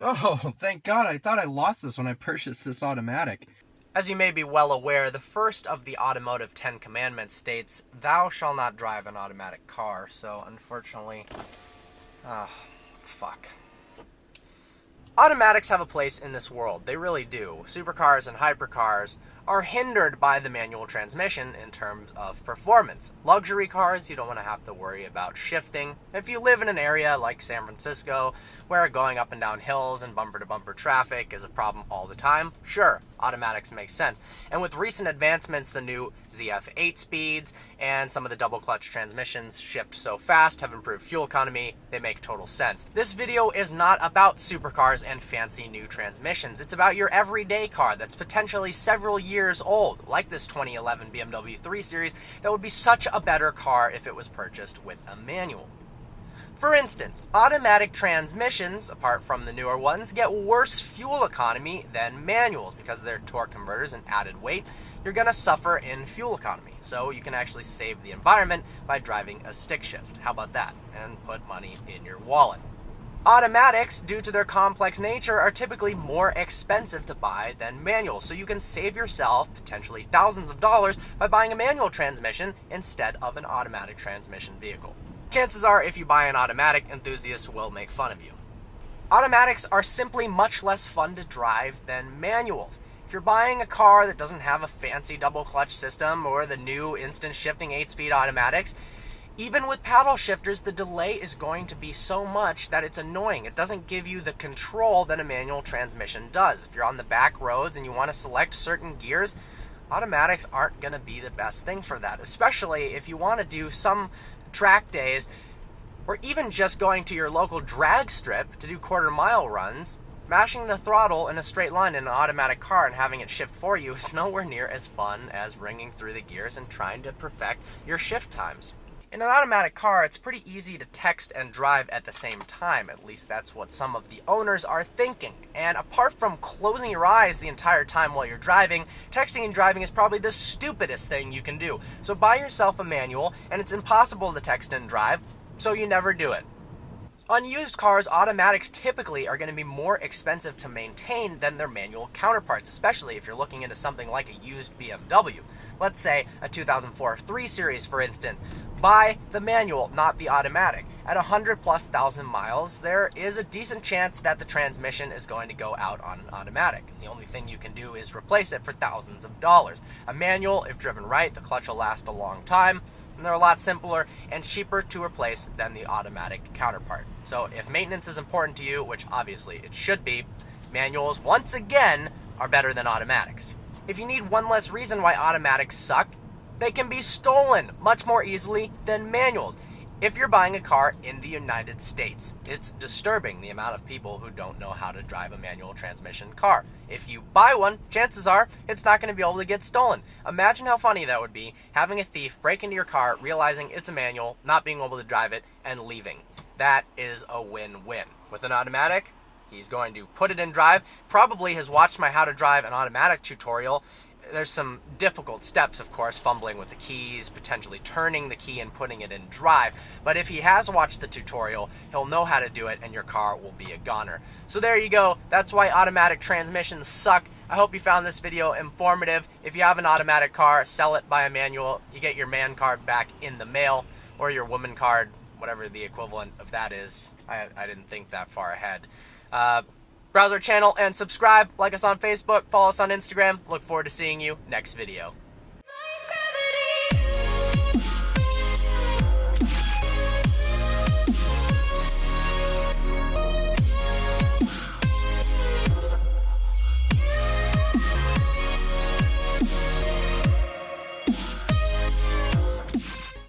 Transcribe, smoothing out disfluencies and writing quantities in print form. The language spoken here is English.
Oh, thank God. I thought I lost this when I purchased this automatic. As you may be well aware, the first of the automotive 10 commandments states, "Thou shalt not drive an automatic car." So, unfortunately, fuck. Automatics have a place in this world. They really do. Supercars and hypercars are hindered by the manual transmission in terms of performance. Luxury cars, you don't want to have to worry about shifting. If you live in an area like San Francisco, where going up and down hills and bumper-to-bumper traffic is a problem all the time, sure, automatics make sense. And with recent advancements, the new ZF8 speeds and some of the double-clutch transmissions shift so fast, have improved fuel economy, they make total sense. This video is not about supercars and fancy new transmissions. It's about your everyday car that's potentially several years old, like this 2011 BMW 3 Series, that would be such a better car if it was purchased with a manual. For instance, automatic transmissions, apart from the newer ones, get worse fuel economy than manuals because of their torque converters and added weight. You're going to suffer in fuel economy, so you can actually save the environment by driving a stick shift. How about that? And put money in your wallet. Automatics, due to their complex nature, are typically more expensive to buy than manuals, so you can save yourself potentially thousands of dollars by buying a manual transmission instead of an automatic transmission vehicle. Chances are, if you buy an automatic, enthusiasts will make fun of you. Automatics are simply much less fun to drive than manuals. If you're buying a car that doesn't have a fancy double clutch system or the new instant shifting 8-speed automatics, even with paddle shifters, the delay is going to be so much that it's annoying. It doesn't give you the control that a manual transmission does. If you're on the back roads and you want to select certain gears, automatics aren't going to be the best thing for that, especially if you want to do some track days or even just going to your local drag strip to do quarter-mile runs. Mashing the throttle in a straight line in an automatic car and having it shift for you is nowhere near as fun as ringing through the gears and trying to perfect your shift times. In an automatic car, it's pretty easy to text and drive at the same time. At least that's what some of the owners are thinking. And apart from closing your eyes the entire time while you're driving, texting and driving is probably the stupidest thing you can do. So buy yourself a manual, and it's impossible to text and drive, so you never do it. On used cars, automatics typically are going to be more expensive to maintain than their manual counterparts, especially if you're looking into something like a used BMW. Let's say a 2004 3 Series, for instance. Buy the manual, not the automatic. At 100,000+ miles, there is a decent chance that the transmission is going to go out on an automatic. The only thing you can do is replace it for thousands of dollars. A manual, if driven right, the clutch will last a long time, and they're a lot simpler and cheaper to replace than the automatic counterpart. So if maintenance is important to you, which obviously it should be, manuals, once again, are better than automatics. If you need one less reason why automatics suck, they can be stolen much more easily than manuals. If you're buying a car in the United States, it's disturbing the amount of people who don't know how to drive a manual transmission car. If you buy one, chances are it's not going to be able to get stolen. Imagine how funny that would be, having a thief break into your car, realizing it's a manual, not being able to drive it, and leaving. That is a win-win. With an automatic, he's going to put it in drive, probably has watched my how to drive an automatic tutorial. There's some difficult steps, of course, fumbling with the keys, potentially turning the key and putting it in drive. But if he has watched the tutorial, he'll know how to do it and your car will be a goner. So there you go. That's why automatic transmissions suck. I hope you found this video informative. If you have an automatic car, sell it, buy a manual. You get your man card back in the mail, or your woman card, whatever the equivalent of that is. I didn't think that far ahead. Browse our channel and subscribe. Like us on Facebook. Follow us on Instagram. Look forward to seeing you next video.